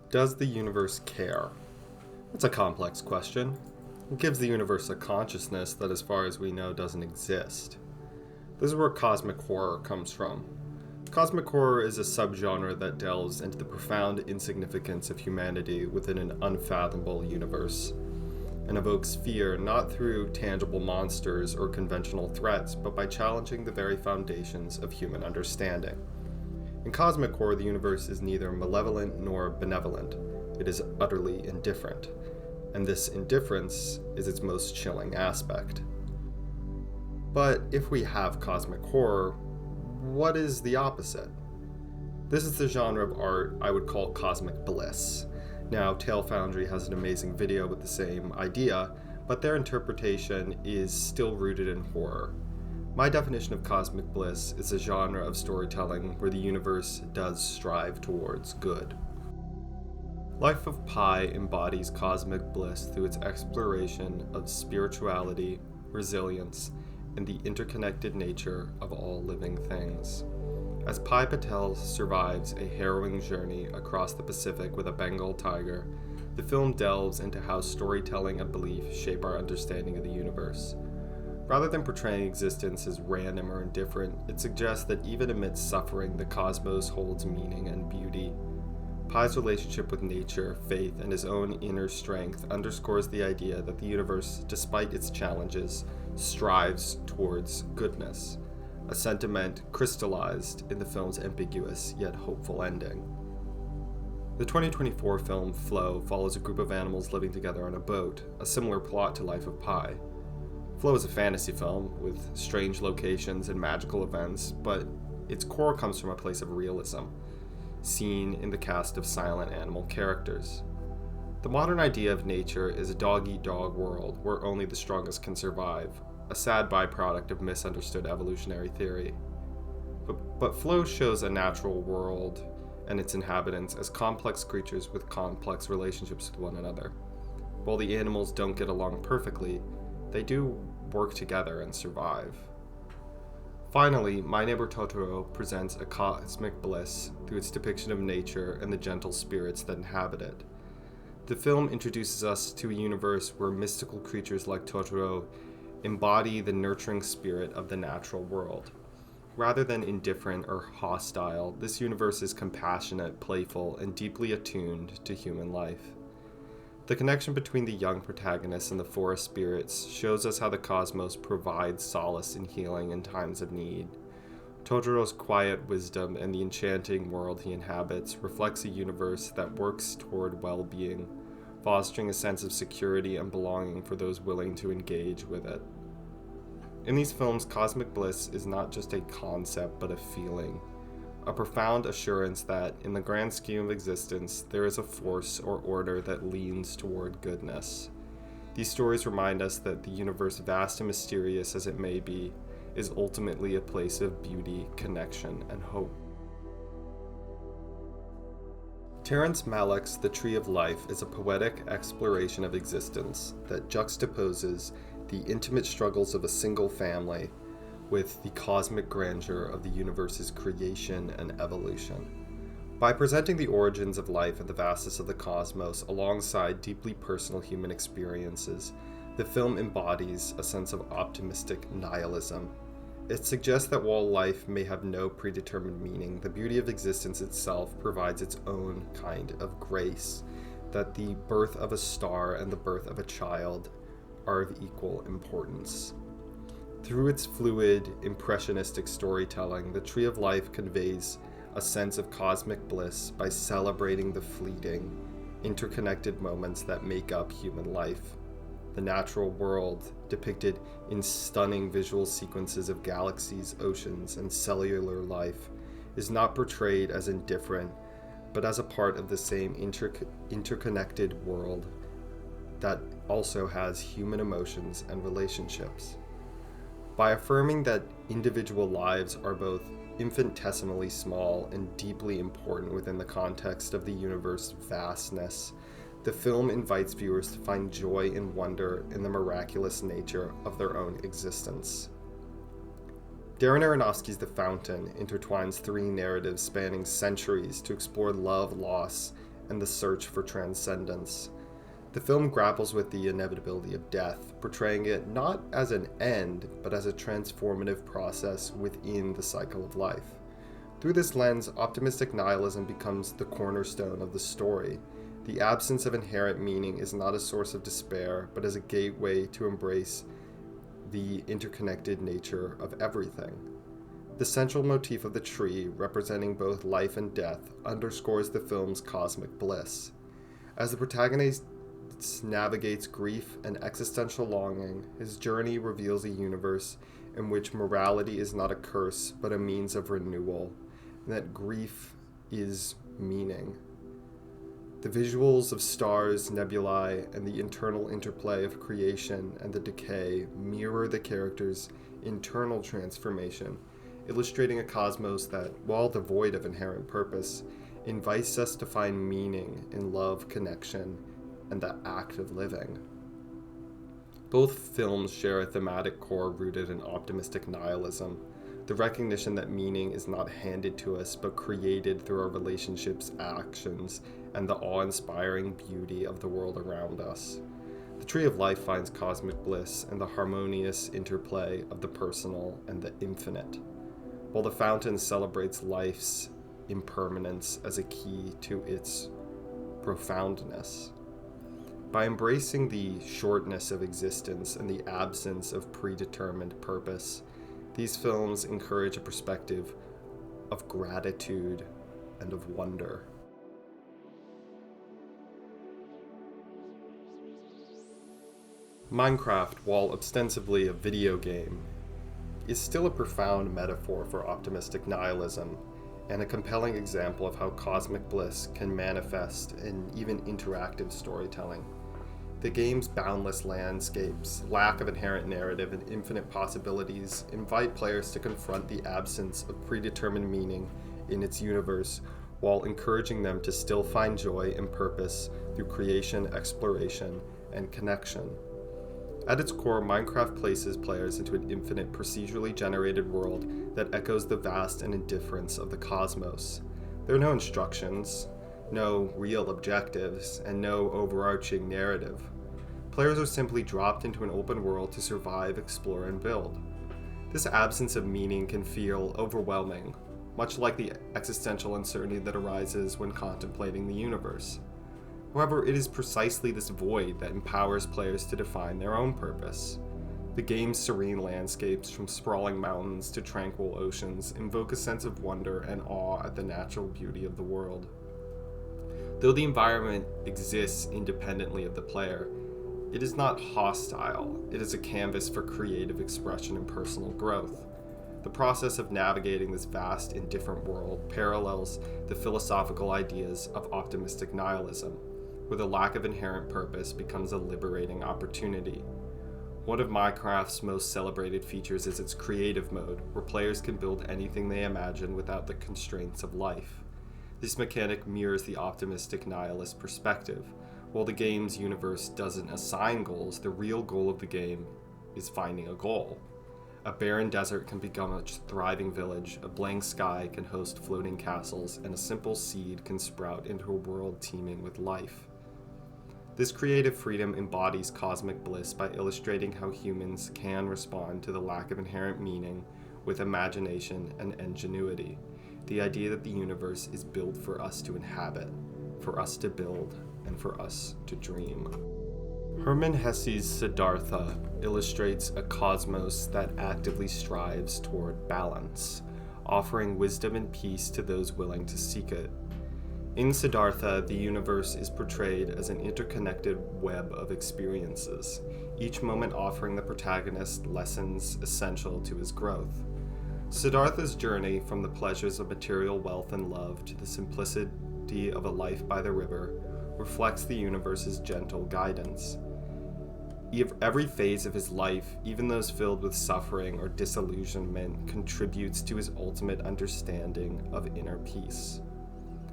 Does the universe care? That's a complex question. It gives the universe a consciousness that, as far as we know, doesn't exist. This is where cosmic horror comes from. Cosmic horror is a subgenre that delves into the profound insignificance of humanity within an unfathomable universe, and evokes fear not through tangible monsters or conventional threats, but by challenging the very foundations of human understanding. In cosmic horror, the universe is neither malevolent nor benevolent. It is utterly indifferent, and this indifference is its most chilling aspect. But if we have cosmic horror, what is the opposite? This is the genre of art I would call cosmic bliss. Now, Foundry has an amazing video with the same idea, but their interpretation is still rooted in horror. My definition of cosmic bliss is a genre of storytelling where the universe does strive towards good. Life of Pi embodies cosmic bliss through its exploration of spirituality, resilience, and the interconnected nature of all living things. As Pi Patel survives a harrowing journey across the Pacific with a Bengal tiger, the film delves into how storytelling and belief shape our understanding of the universe. Rather than portraying existence as random or indifferent, it suggests that even amidst suffering, the cosmos holds meaning and beauty. Pi's relationship with nature, faith, and his own inner strength underscores the idea that the universe, despite its challenges, strives towards goodness, a sentiment crystallized in the film's ambiguous yet hopeful ending. The 2024 film Flow follows a group of animals living together on a boat, a similar plot to Life of Pi. Flow is a fantasy film with strange locations and magical events, but its core comes from a place of realism, seen in the cast of silent animal characters. The modern idea of nature is a dog-eat-dog world where only the strongest can survive, a sad byproduct of misunderstood evolutionary theory. But Flow shows a natural world and its inhabitants as complex creatures with complex relationships with one another. While the animals don't get along perfectly, they do work together and survive. Finally, My Neighbor Totoro presents a cosmic bliss through its depiction of nature and the gentle spirits that inhabit it. The film introduces us to a universe where mystical creatures like Totoro embody the nurturing spirit of the natural world. Rather than indifferent or hostile, this universe is compassionate, playful, and deeply attuned to human life. The connection between the young protagonists and the forest spirits shows us how the cosmos provides solace and healing in times of need. Totoro's quiet wisdom and the enchanting world he inhabits reflects a universe that works toward well-being, fostering a sense of security and belonging for those willing to engage with it. In these films, cosmic bliss is not just a concept but a feeling, a profound assurance that, in the grand scheme of existence, there is a force or order that leans toward goodness. These stories remind us that the universe, vast and mysterious as it may be, is ultimately a place of beauty, connection, and hope. Terrence Malick's The Tree of Life is a poetic exploration of existence that juxtaposes the intimate struggles of a single family with the cosmic grandeur of the universe's creation and evolution. By presenting the origins of life and the vastness of the cosmos alongside deeply personal human experiences, the film embodies a sense of optimistic nihilism. It suggests that while life may have no predetermined meaning, the beauty of existence itself provides its own kind of grace, that the birth of a star and the birth of a child are of equal importance. Through its fluid, impressionistic storytelling, The Tree of Life conveys a sense of cosmic bliss by celebrating the fleeting, interconnected moments that make up human life. The natural world, depicted in stunning visual sequences of galaxies, oceans, and cellular life, is not portrayed as indifferent, but as a part of the same interconnected world that also has human emotions and relationships. By affirming that individual lives are both infinitesimally small and deeply important within the context of the universe's vastness, the film invites viewers to find joy and wonder in the miraculous nature of their own existence. Darren Aronofsky's The Fountain intertwines three narratives spanning centuries to explore love, loss, and the search for transcendence. The film grapples with the inevitability of death, portraying it not as an end, but as a transformative process within the cycle of life. Through this lens, optimistic nihilism becomes the cornerstone of the story. The absence of inherent meaning is not a source of despair, but as a gateway to embrace the interconnected nature of everything. The central motif of the tree, representing both life and death, underscores the film's cosmic bliss. As the protagonist navigates grief and existential longing, his journey reveals a universe in which morality is not a curse, but a means of renewal, and that grief is meaning. The visuals of stars, nebulae, and the internal interplay of creation and the decay mirror the character's internal transformation, illustrating a cosmos that, while devoid of inherent purpose, invites us to find meaning in love, connection, and the act of living. Both films share a thematic core rooted in optimistic nihilism, the recognition that meaning is not handed to us but created through our relationships, actions, and the awe-inspiring beauty of the world around us. The Tree of Life finds cosmic bliss in the harmonious interplay of the personal and the infinite, while the Fountain celebrates life's impermanence as a key to its profoundness. By embracing the shortness of existence and the absence of predetermined purpose, these films encourage a perspective of gratitude and of wonder. Minecraft, while ostensibly a video game, is still a profound metaphor for optimistic nihilism and a compelling example of how cosmic bliss can manifest in even interactive storytelling. The game's boundless landscapes, lack of inherent narrative, and infinite possibilities invite players to confront the absence of predetermined meaning in its universe, while encouraging them to still find joy and purpose through creation, exploration, and connection. At its core, Minecraft places players into an infinite, procedurally generated world that echoes the vast and indifference of the cosmos. There are no instructions, no real objectives, and no overarching narrative. Players are simply dropped into an open world to survive, explore, and build. This absence of meaning can feel overwhelming, much like the existential uncertainty that arises when contemplating the universe. However, it is precisely this void that empowers players to define their own purpose. The game's serene landscapes, from sprawling mountains to tranquil oceans, invoke a sense of wonder and awe at the natural beauty of the world. Though the environment exists independently of the player, it is not hostile. It is a canvas for creative expression and personal growth. The process of navigating this vast and different world parallels the philosophical ideas of optimistic nihilism, where the lack of inherent purpose becomes a liberating opportunity. One of Minecraft's most celebrated features is its creative mode, where players can build anything they imagine without the constraints of life. This mechanic mirrors the optimistic nihilist perspective. While the game's universe doesn't assign goals, the real goal of the game is finding a goal. A barren desert can become a thriving village, a blank sky can host floating castles, and a simple seed can sprout into a world teeming with life. This creative freedom embodies cosmic bliss by illustrating how humans can respond to the lack of inherent meaning with imagination and ingenuity. The idea that the universe is built for us to inhabit, for us to build, and for us to dream. Hermann Hesse's Siddhartha illustrates a cosmos that actively strives toward balance, offering wisdom and peace to those willing to seek it. In Siddhartha, the universe is portrayed as an interconnected web of experiences, each moment offering the protagonist lessons essential to his growth. Siddhartha's journey from the pleasures of material wealth and love to the simplicity of a life by the river reflects the universe's gentle guidance. Every phase of his life, even those filled with suffering or disillusionment, contributes to his ultimate understanding of inner peace.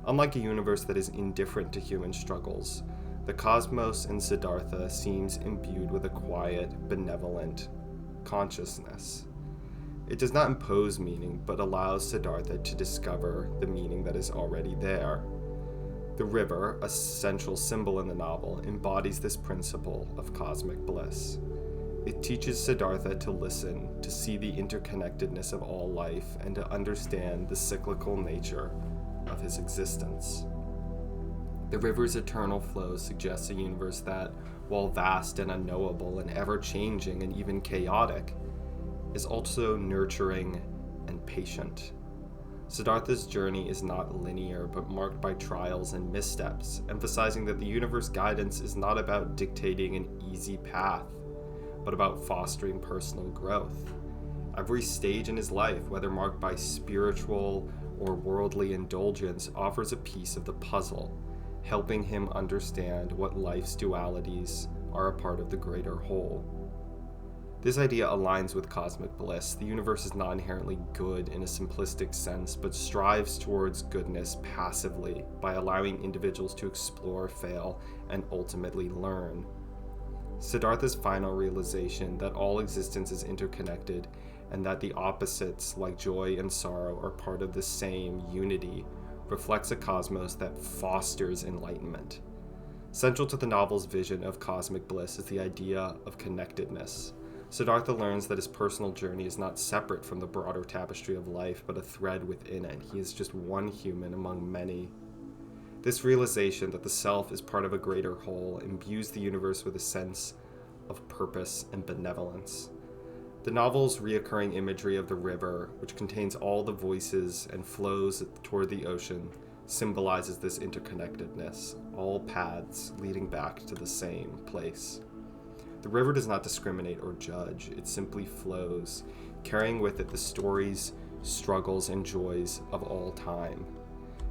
Unlike a universe that is indifferent to human struggles, the cosmos in Siddhartha seems imbued with a quiet, benevolent consciousness. It does not impose meaning, but allows Siddhartha to discover the meaning that is already there. The river, a central symbol in the novel, embodies this principle of cosmic bliss. It teaches Siddhartha to listen, to see the interconnectedness of all life, and to understand the cyclical nature of his existence. The river's eternal flow suggests a universe that, while vast and unknowable and ever-changing and even chaotic, is also nurturing and patient. Siddhartha's journey is not linear, but marked by trials and missteps, emphasizing that the universe guidance is not about dictating an easy path, but about fostering personal growth. Every stage in his life, whether marked by spiritual or worldly indulgence, offers a piece of the puzzle, helping him understand what life's dualities are a part of the greater whole. This idea aligns with cosmic bliss. The universe is not inherently good in a simplistic sense, but strives towards goodness passively by allowing individuals to explore, fail, and ultimately learn. Siddhartha's final realization that all existence is interconnected and that the opposites, like joy and sorrow, are part of the same unity, reflects a cosmos that fosters enlightenment. Central to the novel's vision of cosmic bliss is the idea of connectedness. Siddhartha learns that his personal journey is not separate from the broader tapestry of life, but a thread within it. He is just one human among many. This realization that the self is part of a greater whole imbues the universe with a sense of purpose and benevolence. The novel's reoccurring imagery of the river, which contains all the voices and flows toward the ocean, symbolizes this interconnectedness, all paths leading back to the same place. The river does not discriminate or judge, it simply flows, carrying with it the stories, struggles, and joys of all time.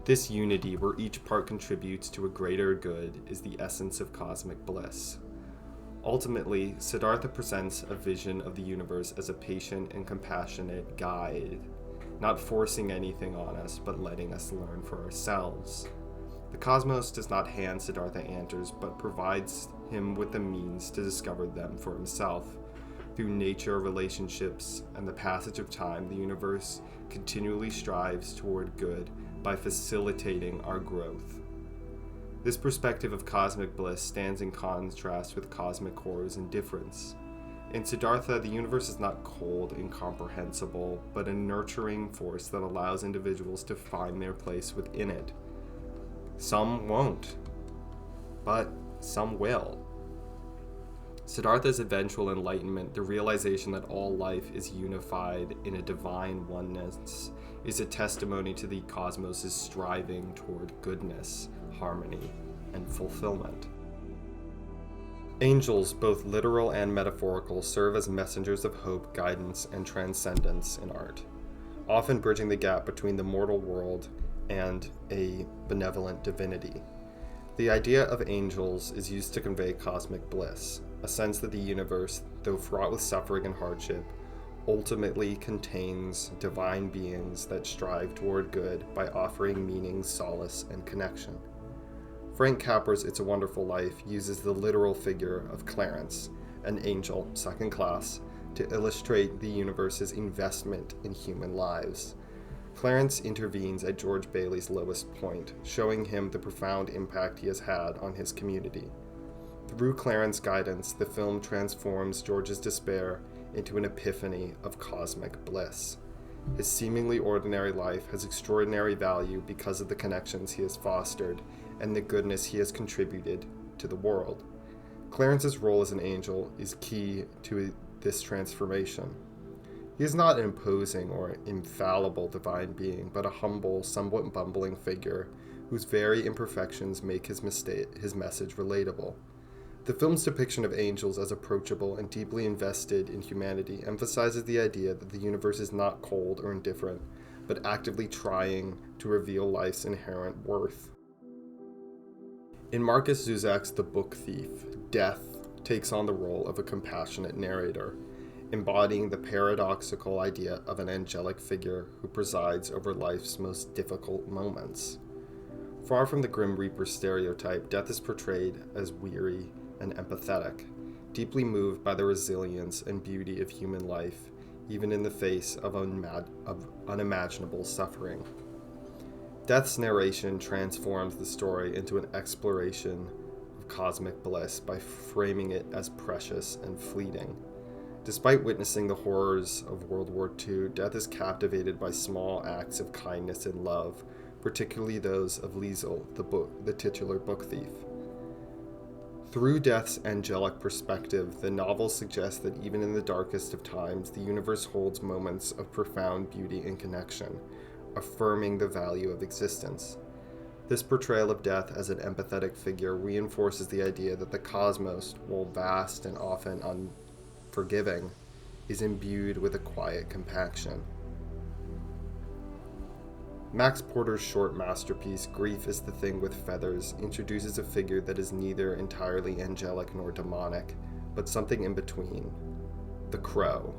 This unity, where each part contributes to a greater good, is the essence of cosmic bliss. Ultimately, Siddhartha presents a vision of the universe as a patient and compassionate guide, not forcing anything on us, but letting us learn for ourselves. The cosmos does not hand Siddhartha answers, but provides him with the means to discover them for himself. Through nature, relationships, and the passage of time, the universe continually strives toward good by facilitating our growth. This perspective of cosmic bliss stands in contrast with cosmic horror's indifference. In Siddhartha, the universe is not cold, incomprehensible, but a nurturing force that allows individuals to find their place within it. Some won't, but some will. Siddhartha's eventual enlightenment, the realization that all life is unified in a divine oneness, is a testimony to the cosmos' striving toward goodness, harmony, and fulfillment. Angels, both literal and metaphorical, serve as messengers of hope, guidance, and transcendence in art, often bridging the gap between the mortal world and a benevolent divinity. The idea of angels is used to convey cosmic bliss, a sense that the universe, though fraught with suffering and hardship, ultimately contains divine beings that strive toward good by offering meaning, solace, and connection. Frank Capra's It's a Wonderful Life uses the literal figure of Clarence, an angel, second class, to illustrate the universe's investment in human lives. Clarence intervenes at George Bailey's lowest point, showing him the profound impact he has had on his community. Through Clarence's guidance, the film transforms George's despair into an epiphany of cosmic bliss. His seemingly ordinary life has extraordinary value because of the connections he has fostered and the goodness he has contributed to the world. Clarence's role as an angel is key to this transformation. He is not an imposing or infallible divine being, but a humble, somewhat bumbling figure whose very imperfections make his message relatable. The film's depiction of angels as approachable and deeply invested in humanity emphasizes the idea that the universe is not cold or indifferent, but actively trying to reveal life's inherent worth. In Markus Zusak's The Book Thief, Death takes on the role of a compassionate narrator, embodying the paradoxical idea of an angelic figure who presides over life's most difficult moments. Far from the Grim Reaper stereotype, Death is portrayed as weary and empathetic, deeply moved by the resilience and beauty of human life, even in the face of unimaginable suffering. Death's narration transforms the story into an exploration of cosmic bliss by framing it as precious and fleeting. Despite witnessing the horrors of World War II, Death is captivated by small acts of kindness and love, particularly those of Liesel, the titular book thief. Through Death's angelic perspective, the novel suggests that even in the darkest of times, the universe holds moments of profound beauty and connection, affirming the value of existence. This portrayal of Death as an empathetic figure reinforces the idea that the cosmos, while vast and often unforgiving, is imbued with a quiet compaction. Max Porter's short masterpiece, Grief is the Thing with Feathers, introduces a figure that is neither entirely angelic nor demonic, but something in between: the crow.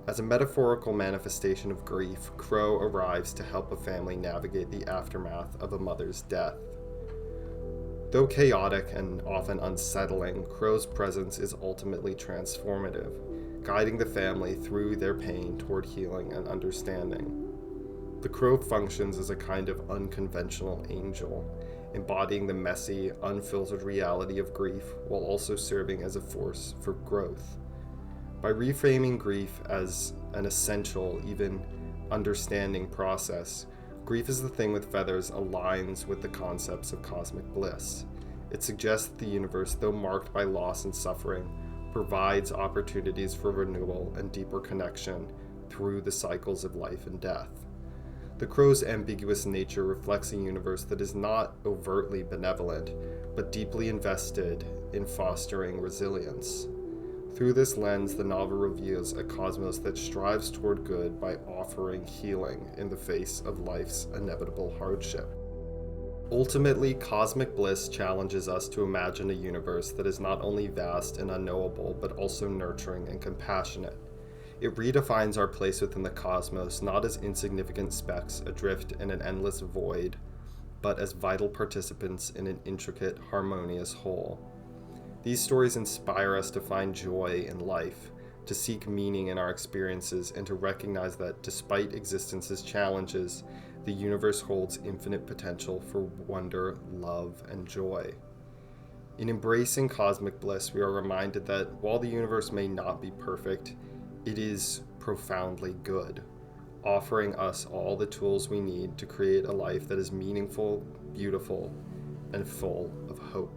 As a metaphorical manifestation of grief, Crow arrives to help a family navigate the aftermath of a mother's death. Though chaotic and often unsettling, Crow's presence is ultimately transformative, guiding the family through their pain toward healing and understanding. The crow functions as a kind of unconventional angel, embodying the messy, unfiltered reality of grief while also serving as a force for growth. By reframing grief as an essential, even understanding process, Grief is the Thing with Feathers aligns with the concepts of cosmic bliss. It suggests that the universe, though marked by loss and suffering, provides opportunities for renewal and deeper connection through the cycles of life and death. The crow's ambiguous nature reflects a universe that is not overtly benevolent, but deeply invested in fostering resilience. Through this lens, the novel reveals a cosmos that strives toward good by offering healing in the face of life's inevitable hardship. Ultimately, Cosmic Bliss challenges us to imagine a universe that is not only vast and unknowable, but also nurturing and compassionate. It redefines our place within the cosmos not as insignificant specks adrift in an endless void, but as vital participants in an intricate, harmonious whole. These stories inspire us to find joy in life, to seek meaning in our experiences, and to recognize that despite existence's challenges, the universe holds infinite potential for wonder, love, and joy. In embracing cosmic bliss, we are reminded that while the universe may not be perfect, it is profoundly good, offering us all the tools we need to create a life that is meaningful, beautiful, and full of hope.